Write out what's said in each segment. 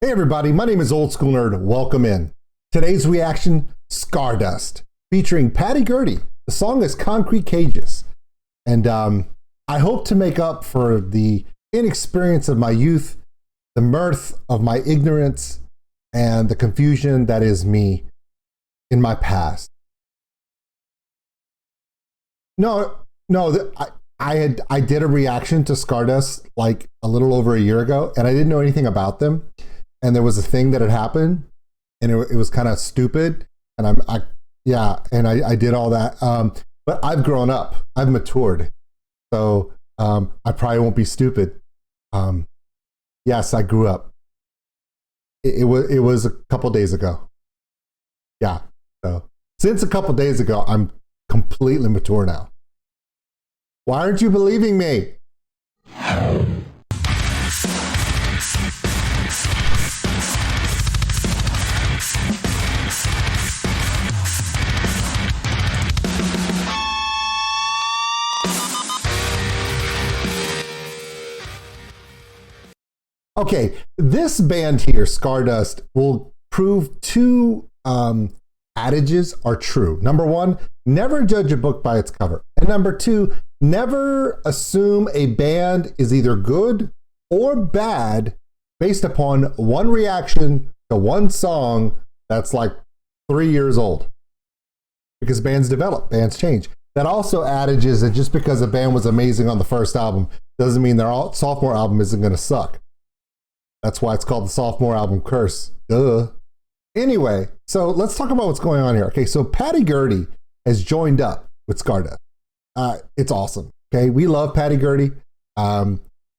Hey everybody, my name is OldSkuleNerd. Welcome in. Today's reaction, Scardust, featuring Patty GURDY. The song is Concrete Cages. And I hope to make up for the inexperience of my youth, the mirth of my ignorance, and the confusion that is me in my past. I did a reaction to Scardust like a little over a year ago, and I didn't know anything about them. And there was a thing that had happened, and it was kind of stupid. And I did all that. But I've grown up. I've matured. So I probably won't be stupid. Yes, I grew up. It was a couple days ago. Yeah. So since a couple days ago, I'm completely mature now. Why aren't you believing me? Okay, this band here, Scardust, will prove two adages are true. Number one, never judge a book by its cover. And number two, never assume a band is either good or bad based upon one reaction to one song that's like 3 years old. Because bands develop, bands change. That also adage is that just because a band was amazing on the first album doesn't mean their sophomore album isn't going to suck. That's why it's called the sophomore album curse. Duh. Anyway, so let's talk about what's going on here. Okay, so Patty GURDY has joined up with Scardust. It's awesome. Okay, we love Patty GURDY.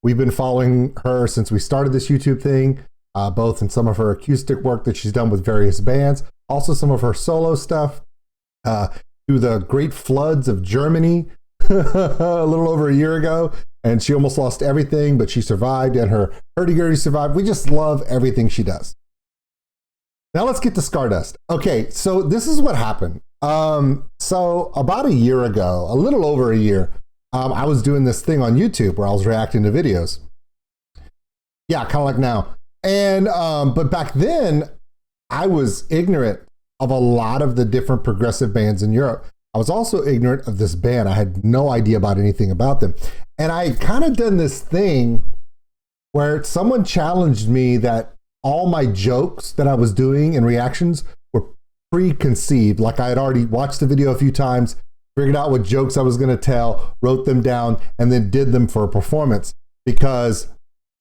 We've been following her since we started this YouTube thing, both in some of her acoustic work that she's done with various bands, also some of her solo stuff, through the great floods of Germany a little over a year ago. And she almost lost everything, but she survived, and her hurdy-gurdy survived. We just love everything she does. Now let's get to Scardust. Okay, so this is what happened. So about a year ago, a little over a year, I was doing this thing on YouTube where I was reacting to videos. Yeah, kind of like now. And but back then, I was ignorant of a lot of the different progressive bands in Europe. I was also ignorant of this band. I had no idea about anything about them. And I kind of done this thing where someone challenged me that all my jokes that I was doing and reactions were preconceived. Like I had already watched the video a few times, figured out what jokes I was going to tell, wrote them down, and then did them for a performance because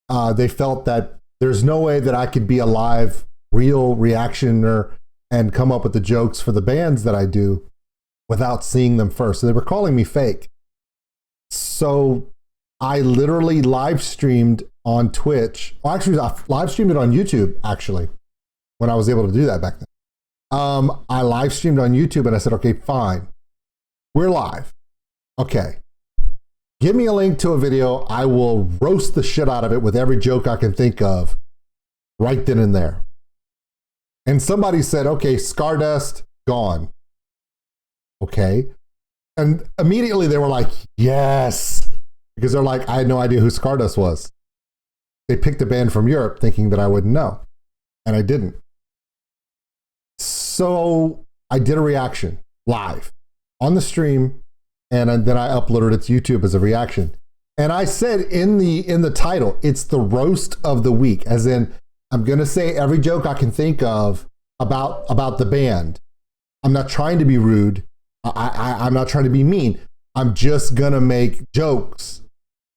they felt that there's no way that I could be a live, real reactioner and come up with the jokes for the bands that I do without seeing them first. So they were calling me fake. So I literally live streamed on Twitch. Well, actually, I live streamed it on YouTube, actually, when I was able to do that back then. I live streamed on YouTube and I said, okay, fine. We're live. Okay. Give me a link to a video. I will roast the shit out of it with every joke I can think of right then and there. And somebody said, okay, Scardust, gone. Okay. And immediately they were like, yes, because they're like, I had no idea who Scardust was. They picked a band from Europe thinking that I wouldn't know, and I didn't. So I did a reaction live on the stream, and then I uploaded it to YouTube as a reaction. And I said in the title, it's the roast of the week, as in I'm going to say every joke I can think of about the band. I'm not trying to be rude. I'm not trying to be mean. I'm just gonna make jokes,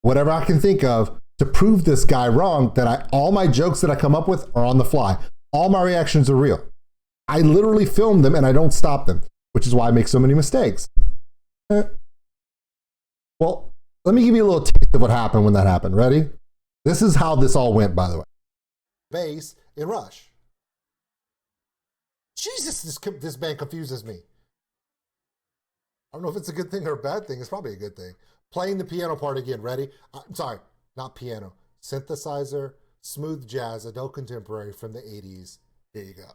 whatever I can think of, to prove this guy wrong, that all my jokes that I come up with are on the fly. All my reactions are real. I literally film them and I don't stop them, which is why I make so many mistakes. Well, let me give you a little taste of what happened when that happened. Ready? This is how this all went, by the way. Bass in Rush. Jesus, this band confuses me. I don't know if it's a good thing or a bad thing. It's probably a good thing. Playing the piano part again. Ready? I'm sorry, not piano. Synthesizer, smooth jazz, adult contemporary from the 80s. Here you go.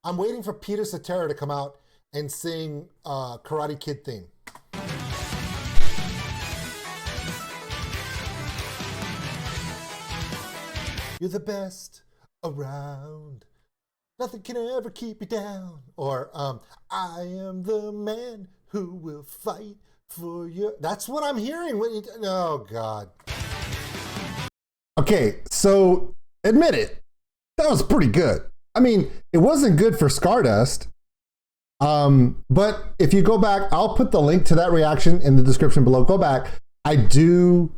I'm waiting for Peter Cetera to come out and sing Karate Kid theme. You're the best around. Nothing can ever keep you down. Or I am the man who will fight for you. That's what I'm hearing. When you, oh God. Okay, so admit it. That was pretty good. I mean, it wasn't good for Scardust. But if you go back, I'll put the link to that reaction in the description below. Go back. I do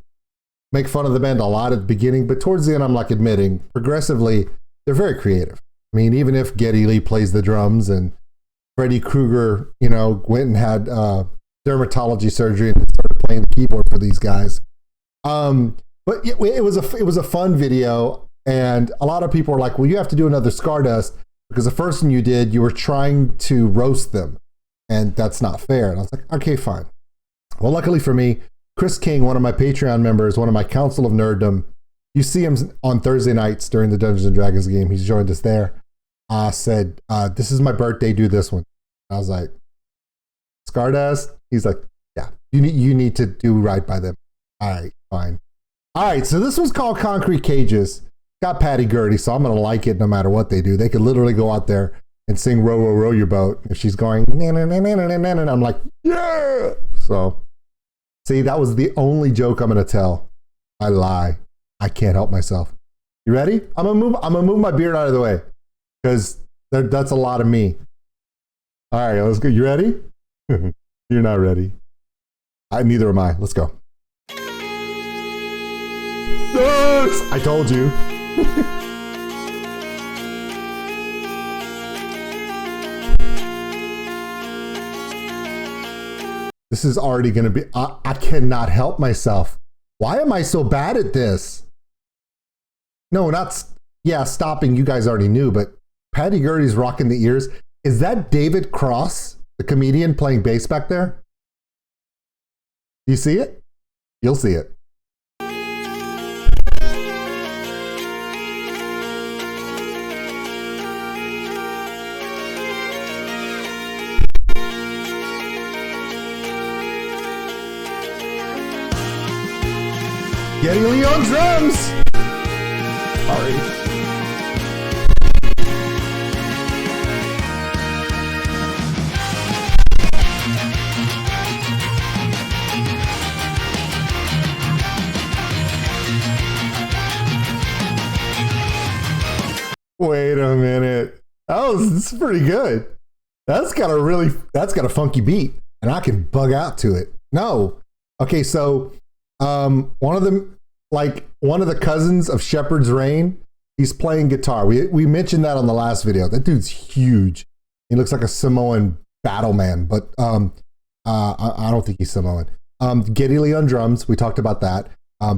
make fun of the band a lot at the beginning, but towards the end, I'm like admitting progressively, they're very creative. I mean, even if Geddy Lee plays the drums and Freddy Krueger, you know, went and had dermatology surgery and started playing the keyboard for these guys. But it was a fun video, and a lot of people are like, well, you have to do another Scardust because the first one you did, you were trying to roast them, and that's not fair. And I was like, okay, fine. Well, luckily for me, Chris King, one of my Patreon members, one of my Council of Nerddom, you see him on Thursday nights during the Dungeons and Dragons game. He's joined us there. Said, this is my birthday, do this one. I was like, Scardust? He's like, yeah, you need to do right by them. All right, fine. All right, so this was called Concrete Cages. Got Patty Gurdy, so I'm going to like it no matter what they do. They could literally go out there and sing Row, Row, Row Your Boat. If she's going, and I'm like, yeah. So, see, that was the only joke I'm going to tell. I lie. I can't help myself. You ready? I'm gonna move my beard out of the way because that's a lot of me. All right, let's go. You ready? You're not ready. Neither am I. Let's go. I told you. This is already going to be, I cannot help myself. Why am I so bad at this? No, stopping, you guys already knew, but Patty Gurdy's rocking the ears. Is that David Cross, the comedian playing bass back there? Do you see it? You'll see it. Geddy Lee on drums. Sorry. Wait a minute. This is pretty good. That's got a funky beat, and I can bug out to it. No. Okay, so one of the cousins of Shepherd's Reign, he's playing guitar. We mentioned that on the last video. That dude's huge. He looks like a Samoan battle man, but I don't think he's Samoan. Geddy Lee on drums, we talked about that.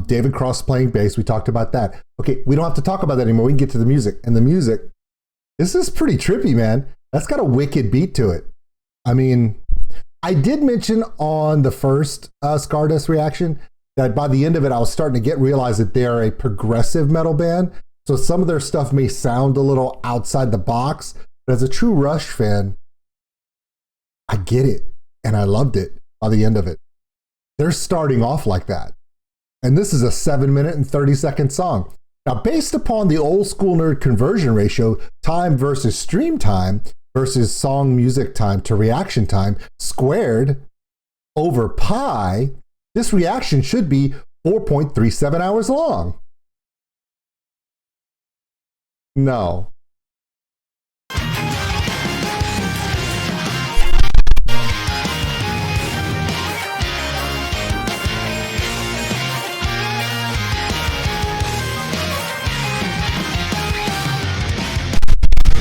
David Cross playing bass, we talked about that. Okay, we don't have to talk about that anymore. We can get to the music. And the music, this is pretty trippy, man. That's got a wicked beat to it. I mean, I did mention on the first Scardust reaction that by the end of it, I was starting to realize that they're a progressive metal band. So some of their stuff may sound a little outside the box, but as a true Rush fan, I get it. And I loved it by the end of it. They're starting off like that. And this is a 7-minute and 30-second song. Now, based upon the old school nerd conversion ratio, time versus stream time versus song music time to reaction time squared over pi, this reaction should be 4.37 hours long. No.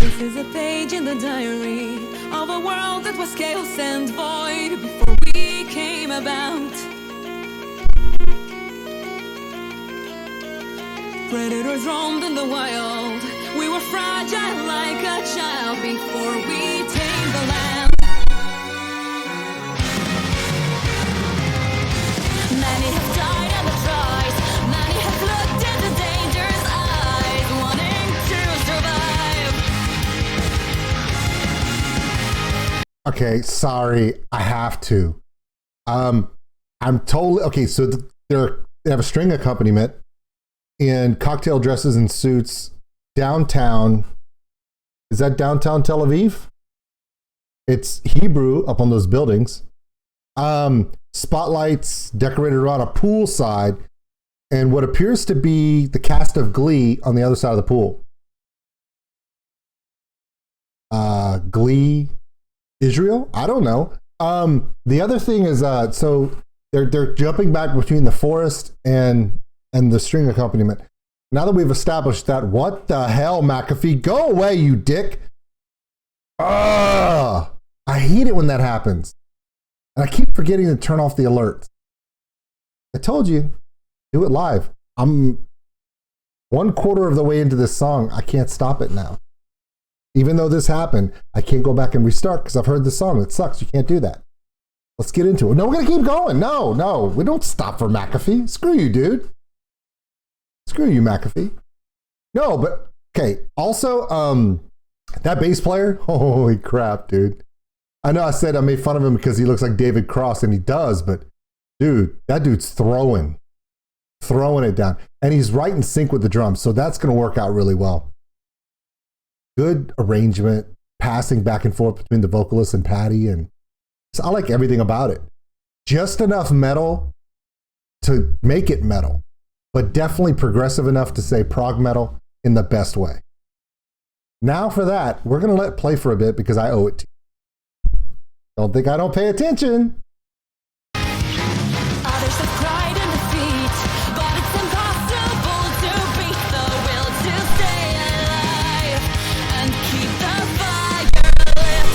This is a page in the diary of a world that was chaos and void before we came about. Predators roamed in the wild. We were fragile like a child before we tamed the land. Many have died in the tries. Many have looked into danger's eyes, wanting to survive. Okay, sorry, I have to. I'm totally okay. So they have a string accompaniment. in cocktail dresses and suits downtown. Is that downtown Tel Aviv? It's Hebrew up on those buildings. Spotlights decorated around a pool side and what appears to be the cast of Glee on the other side of the pool. Glee, Isreal? I don't know. The other thing is, so they're jumping back between the forest and the string accompaniment. Now that we've established that, what the hell, McAfee? Go away, you dick. I hate it when that happens. And I keep forgetting to turn off the alerts. I told you, do it live. I'm 1/4 of the way into this song. I can't stop it now. Even though this happened, I can't go back and restart because I've heard the song. It sucks. You can't do that. Let's get into it. No, we're going to keep going. No. We don't stop for McAfee. Screw you, dude. Screw you, McAfee. No, but, okay. Also, that bass player, holy crap, dude. I know I said I made fun of him because he looks like David Cross, and he does, but, dude, that dude's throwing it down. And he's right in sync with the drums, so that's going to work out really well. Good arrangement, passing back and forth between the vocalist and Patty, and so I like everything about it. Just enough metal to make it metal, but definitely progressive enough to say prog metal in the best way. Now for that, we're going to let it play for a bit because I owe it to you. Don't think I don't pay attention. Others have cried in defeat, but it's impossible to beat the will to stay alive and keep the fire lit.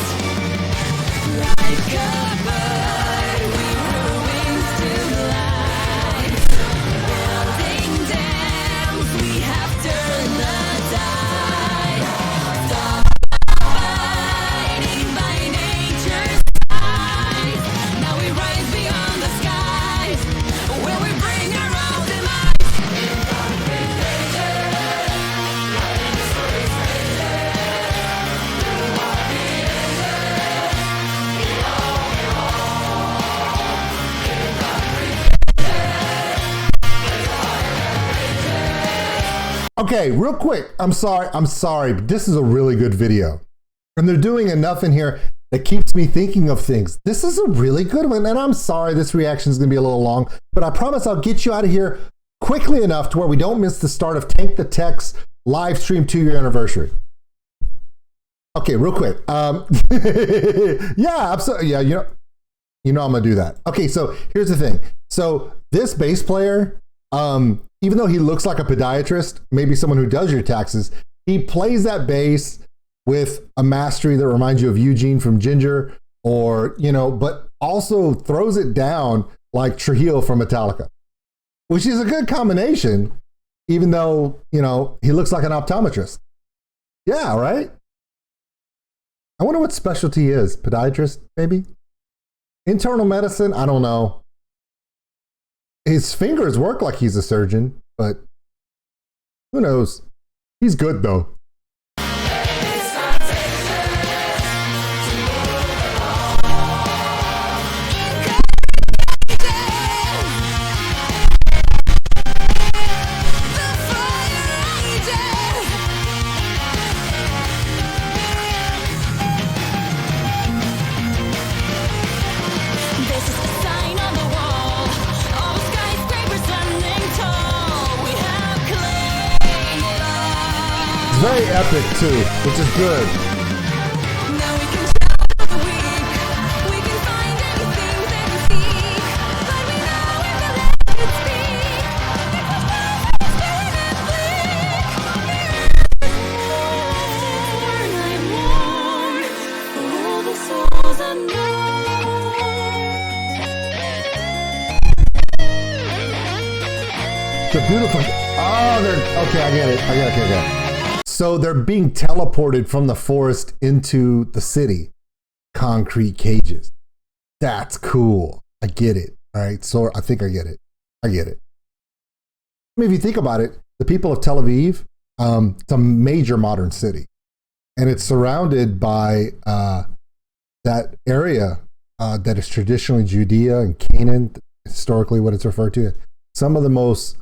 Like a bird, we grew wings to life. Building dams, we have turned the tide. Stop fighting by nature's side. Now we rise beyond the skies, where we bring our own demise. Okay, real quick. I'm sorry, but this is a really good video. And they're doing enough in here that keeps me thinking of things. This is a really good one. And I'm sorry this reaction is going to be a little long, but I promise I'll get you out of here quickly enough to where we don't miss the start of Tank the Tech's live stream 2-year anniversary. Okay, real quick. Yeah, absolutely. Yeah, you know I'm going to do that. Okay, so here's the thing. So this bass player, even though he looks like a podiatrist, maybe someone who does your taxes, he plays that bass with a mastery that reminds you of Eugene from Ginger, or, but also throws it down like Trujillo from Metallica, which is a good combination, even though, he looks like an optometrist. Yeah, right? I wonder what specialty is. Podiatrist, maybe? Internal medicine? I don't know. His fingers work like he's a surgeon, but who knows? He's good, though. Very epic too, which is good. Now we can shout for the weak. We can find anything that we seek, but we know we can let it speak. Because love is barren and bleak. For all the souls unknown. The beautiful. Oh, they're okay. I get it. Okay. So they're being teleported from the forest into the city. Concrete cages. That's cool. I get it. All right. So I think I get it. I mean, if you think about it, the people of Tel Aviv, it's a major modern city. And it's surrounded by that area that is traditionally Judea and Canaan, historically what it's referred to. Some of the most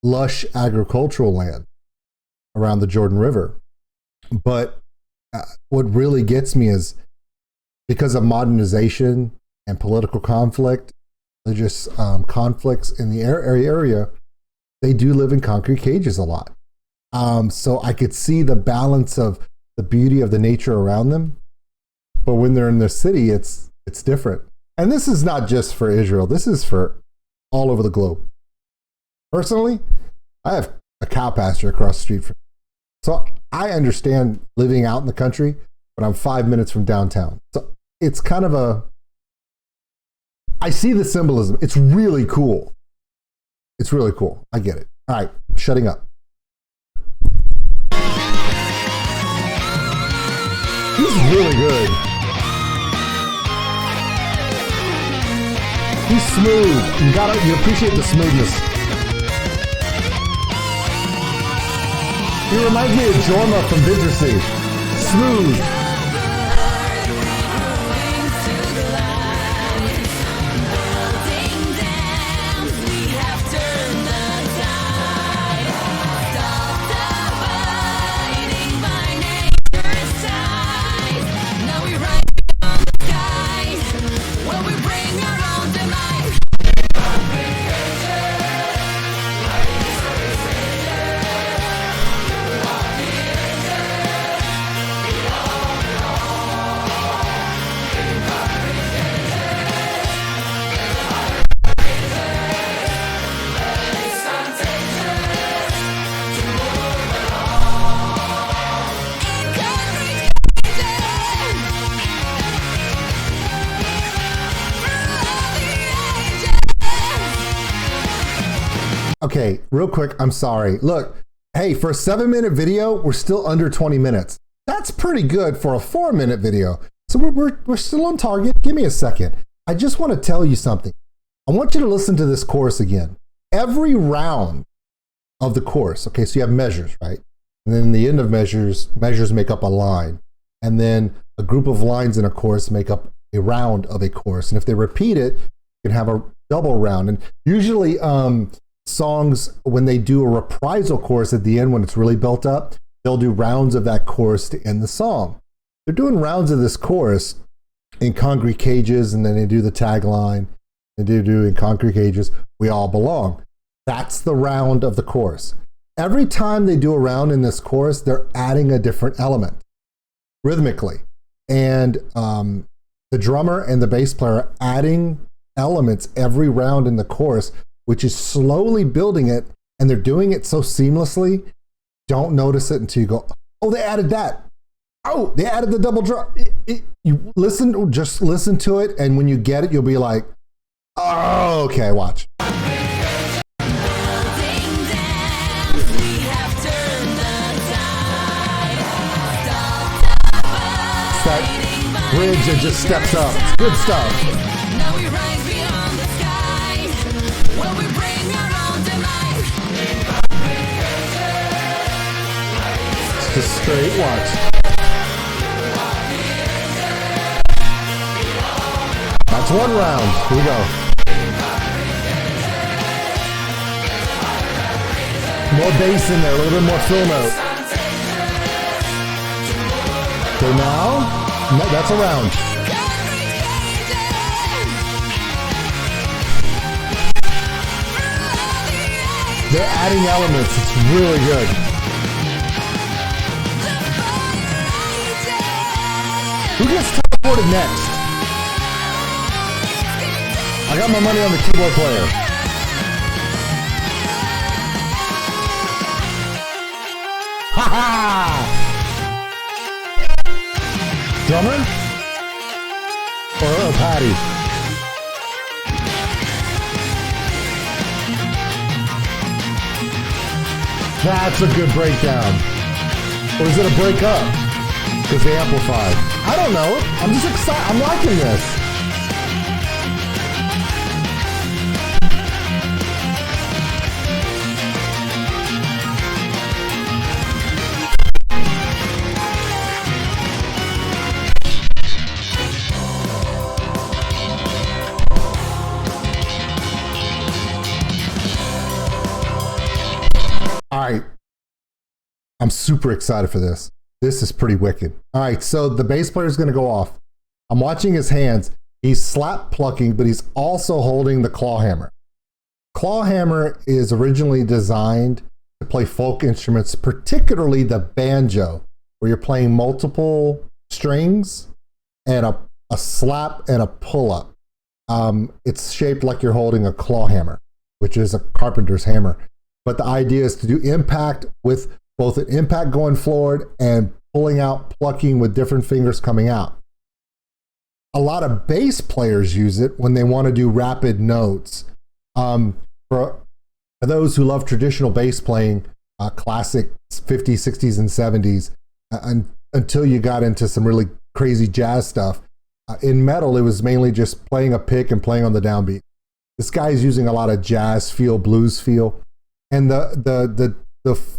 lush agricultural land around the Jordan River. But what really gets me is because of modernization and political conflict, religious conflicts in the area, they do live in concrete cages a lot. So I could see the balance of the beauty of the nature around them. But when they're in the city, it's different. And this is not just for Israel. This is for all over the globe. Personally, I have a cow pasture across the street from me. So I understand living out in the country, but I'm 5 minutes from downtown. So it's kind of I see the symbolism. It's really cool. It's really cool. I get it. All right, shutting up. He's really good. He's smooth. You appreciate the smoothness. He reminds me of Jorma from Vidrisi. Smooth. Okay, real quick, I'm sorry. Look, hey, for a 7-minute video, we're still under 20 minutes. That's pretty good for a 4-minute video. So we're still on target. Give me a second. I just want to tell you something. I want you to listen to this chorus again. Every round of the chorus, okay, so you have measures, right? And then the end of measures make up a line. And then a group of lines in a chorus make up a round of a chorus. And if they repeat it, you can have a double round. And usually, songs, when they do a reprisal chorus at the end, when it's really built up, they'll do rounds of that chorus to end the song. They're doing rounds of this chorus in concrete cages, and then they do the tagline, and they do in concrete cages, we all belong. That's the round of the chorus. Every time they do a round in this chorus, they're adding a different element rhythmically. And the drummer and the bass player are adding elements every round in the chorus, which is slowly building it, and they're doing it so seamlessly, don't notice it until you go, oh, they added that. Oh, they added the double drum. You listen, just listen to it, and when you get it, you'll be like, oh, okay, watch. It's that bridge that just steps up. It's good stuff. Just straight watch. That's one round. Here we go. More bass in there, a little bit more fill note. Okay, now, no, that's a round. They're adding elements. It's really good. Who gets teleported next? I got my money on the keyboard player. Ha ha! Drummer? Or Patty? That's a good breakdown. Or is it a break up? Because they amplified. I don't know. I'm just excited. I'm liking this. right. I'm super excited for this. This is pretty wicked. All right, so the bass player is going to go off. I'm watching his hands. He's slap plucking, but he's also holding the claw hammer. Claw hammer is originally designed to play folk instruments, particularly the banjo, where you're playing multiple strings and a slap and a pull-up. It's shaped like you're holding a claw hammer, which is a carpenter's hammer. But the idea is to do impact with both an impact going forward and pulling out, plucking with different fingers coming out. A lot of bass players use it when they want to do rapid notes. For those who love traditional bass playing, classic 50s, 60s, and 70s, until you got into some really crazy jazz stuff, in metal, it was mainly just playing a pick and playing on the downbeat. This guy is using a lot of jazz feel, blues feel, and the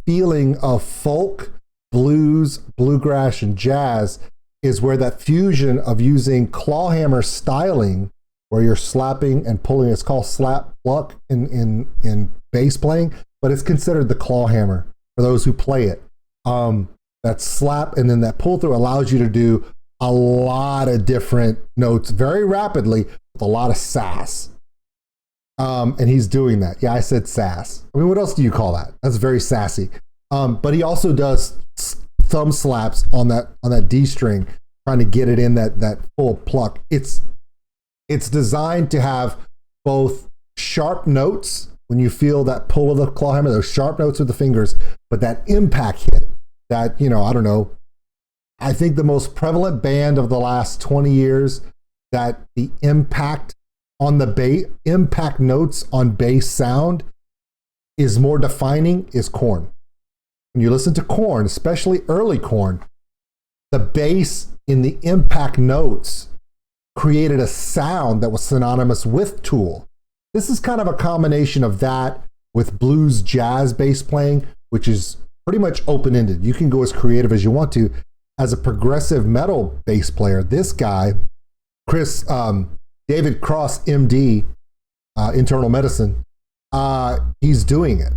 feeling of folk, blues, bluegrass, and jazz is where that fusion of using clawhammer styling, where you're slapping and pulling, it's called slap pluck in bass playing, but it's considered the clawhammer for those who play it. That slap and then that pull through allows you to do a lot of different notes very rapidly with a lot of sass. And he's doing that. Yeah, I said sass. I mean, what else do you call that? That's very sassy. But he also does thumb slaps on that D string, trying to get it in that full pluck. It's designed to have both sharp notes when you feel that pull of the claw hammer, those sharp notes with the fingers, but that impact hit, that, I don't know, I think the most prevalent band of the last 20 years that the impact on the bass, impact notes on bass sound is more defining is Korn. When you listen to Korn, especially early Korn, the bass in the impact notes created a sound that was synonymous with Tool. This is kind of a combination of that with blues jazz bass playing, which is pretty much open-ended. You can go as creative as you want to. As a progressive metal bass player, this guy, David Cross, MD, internal medicine, he's doing it.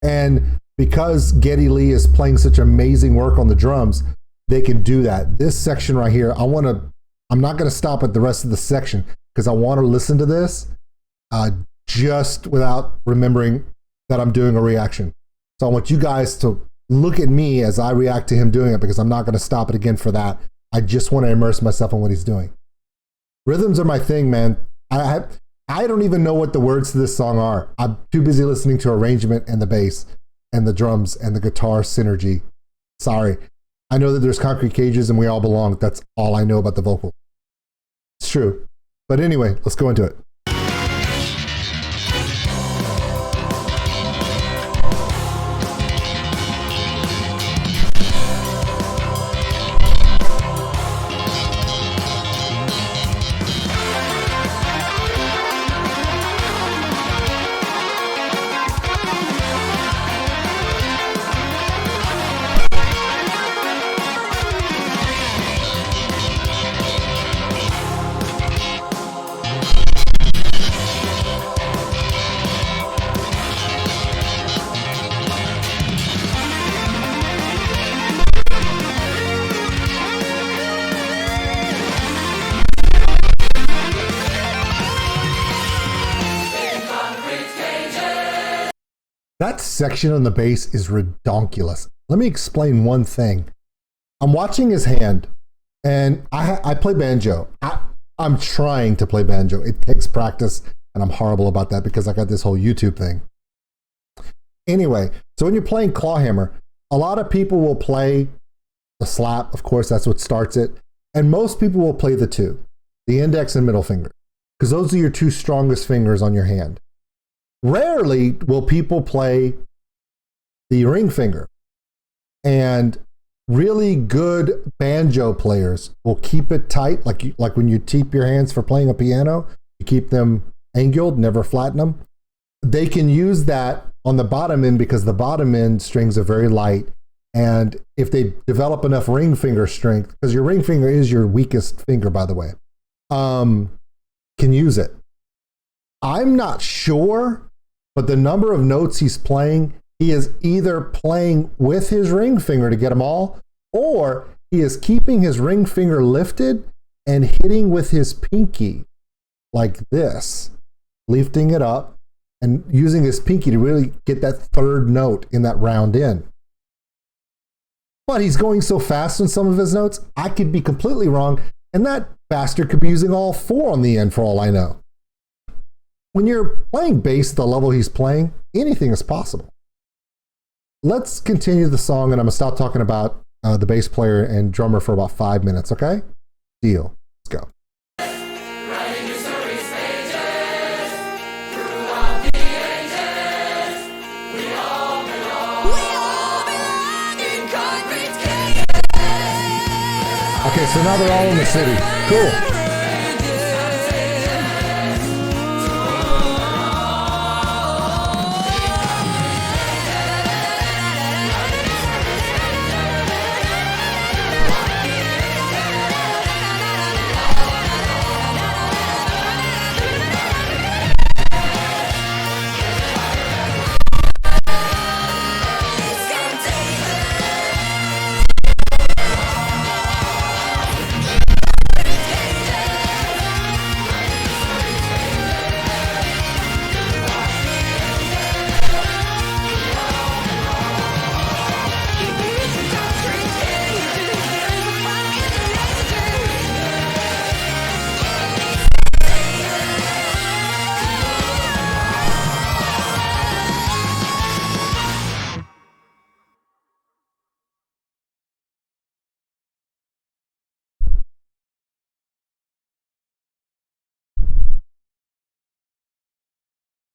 And because Geddy Lee is playing such amazing work on the drums, they can do that. This section right here, I'm not going to stop at the rest of the section because I want to listen to this just without remembering that I'm doing a reaction. So I want you guys to look at me as I react to him doing it, because I'm not going to stop it again for that. I just want to immerse myself in what he's doing. Rhythms are my thing, man. I don't even know what the words to this song are. I'm too busy listening to arrangement and the bass and the drums and the guitar synergy. Sorry. I know that there's concrete cages and we all belong. That's all I know about the vocal. It's true. But anyway, let's go into it. That section on the bass is redonkulous. Let me explain one thing. I'm watching his hand, and I play banjo. I'm trying to play banjo. It takes practice, and I'm horrible about that because I got this whole YouTube thing. Anyway, so when you're playing clawhammer, a lot of people will play the slap. Of course, that's what starts it. And most people will play the two, the index and middle finger, because those are your two strongest fingers on your hand. Rarely will people play the ring finger, and really good banjo players will keep it tight, like when you tape your hands for playing a piano, you keep them angled, never flatten them. They can use that on the bottom end because the bottom end strings are very light, and if they develop enough ring finger strength, because your ring finger is your weakest finger, by the way, can use it. I'm not sure, but the number of notes he's playing, He is either playing with his ring finger to get them all, or he is keeping his ring finger lifted and hitting with his pinky like this, lifting it up and using his pinky to really get that third note in that round in. But he's going so fast on some of his notes, I could be completely wrong, and that bastard could be using all 4 on the end for all I know. When you're playing bass at the level he's playing, anything is possible. Let's continue the song, and I'm going to stop talking about the bass player and drummer for about 5 minutes, okay? Deal. Let's go. Writing your story's pages, throughout the ages, we all belong. We all belong in concrete cages. Okay, so now they're all in the city. Cool.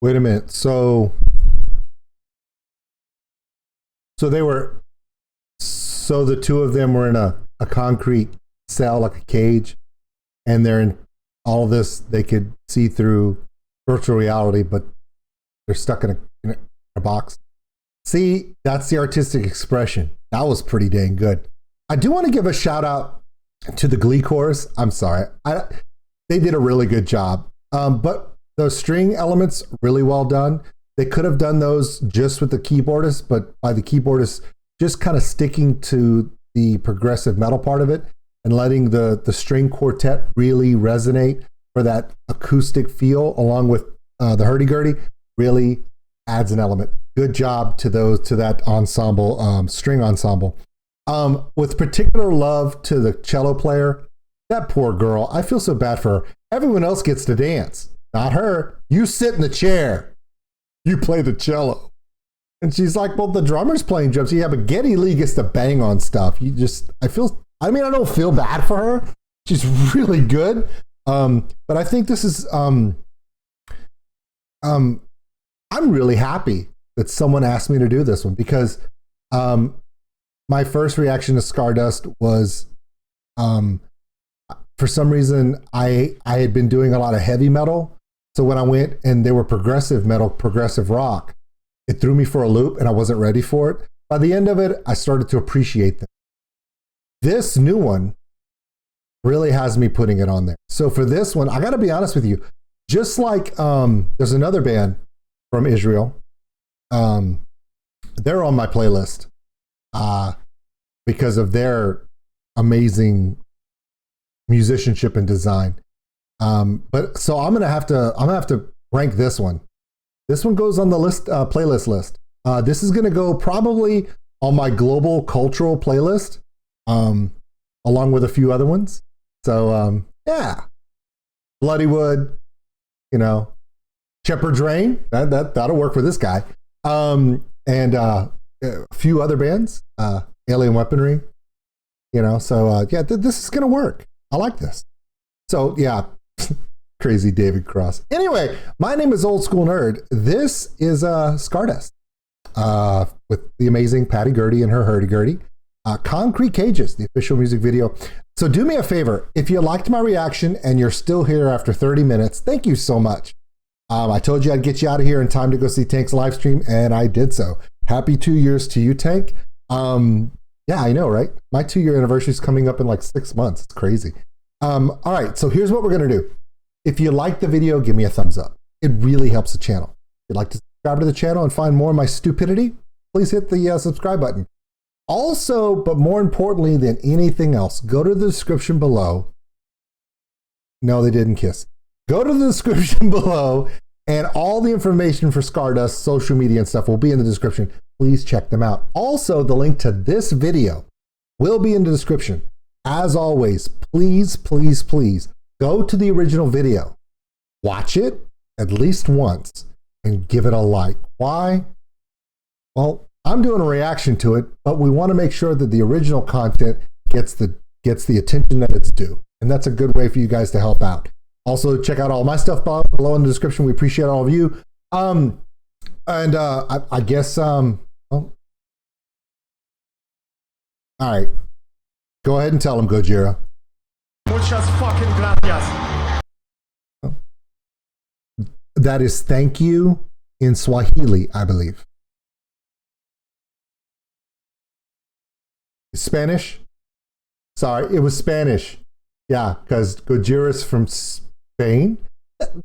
Wait a minute. So the two of them were in a concrete cell, like a cage, and they're in all of this. They could see through virtual reality, but they're stuck in a box. See, that's the artistic expression. That was pretty dang good. I do want to give a shout out to the Glee chorus. I'm sorry. They did a really good job. But those string elements, really well done. They could have done those just with the keyboardist, but by the keyboardist just kind of sticking to the progressive metal part of it and letting the string quartet really resonate for that acoustic feel, along with the hurdy-gurdy, really adds an element. Good job to that ensemble, string ensemble. With particular love to the cello player. That poor girl, I feel so bad for her. Everyone else gets to dance. Not her. You sit in the chair. You play the cello. And she's like, well, the drummer's playing drums. Yeah, but Geddy Lee gets to bang on stuff. I don't feel bad for her. She's really good. But I think this is, I'm really happy that someone asked me to do this one, because my first reaction to Scardust was, for some reason, I had been doing a lot of heavy metal. So when I went and they were progressive metal, progressive rock, it threw me for a loop and I wasn't ready for it. By the end of it, I started to appreciate them. This new one really has me putting it on there. So for this one, I got to be honest with you, just like there's another band from Isreal. They're on my playlist because of their amazing musicianship and design. But so I'm gonna have to rank this one. This one goes on the list, playlist list. This is gonna go probably on my global cultural playlist, along with a few other ones. So yeah, Bloodywood, Shepherd's Rain. That'll work for this guy. And a few other bands, Alien Weaponry. So yeah, this is gonna work. I like this. So yeah. Crazy David Cross. Anyway, my name is Old School Nerd. This is Scardust with the amazing Patty Gurdy and her hurdy-gurdy. Concrete Cages, the official music video. So do me a favor. If you liked my reaction and you're still here after 30 minutes, thank you so much. I told you I'd get you out of here in time to go see Tank's live stream, and I did so. Happy 2 years to you, Tank. Yeah, I know, right? My 2-year anniversary is coming up in like 6 months. It's crazy. All right, so here's what we're going to do. If you like the video, give me a thumbs up. It really helps the channel. If you'd like to subscribe to the channel and find more of my stupidity, please hit the subscribe button. Also, but more importantly than anything else, go to the description below. No, they didn't kiss. Go to the description below, and all the information for Scardust, social media and stuff will be in the description. Please check them out. Also, the link to this video will be in the description. As always, please, please, please go to the original video. Watch it at least once and give it a like. Why? Well, I'm doing a reaction to it, but we want to make sure that the original content gets the attention that it's due. And that's a good way for you guys to help out. Also, check out all my stuff below in the description. We appreciate all of you. I guess, well, all right. Go ahead and tell them, Gojira. Muchas fucking gracias. That is thank you in Swahili, I believe. Spanish? Sorry, it was Spanish. Yeah, because Gojira's from Spain.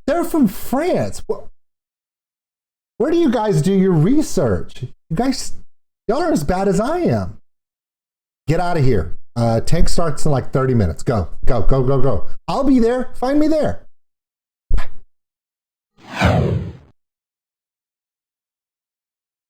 They're from France. Where do you guys do your research? Y'all are as bad as I am. Get out of here. Tank starts in like 30 minutes. Go, go, go, go, go. I'll be there. Find me there.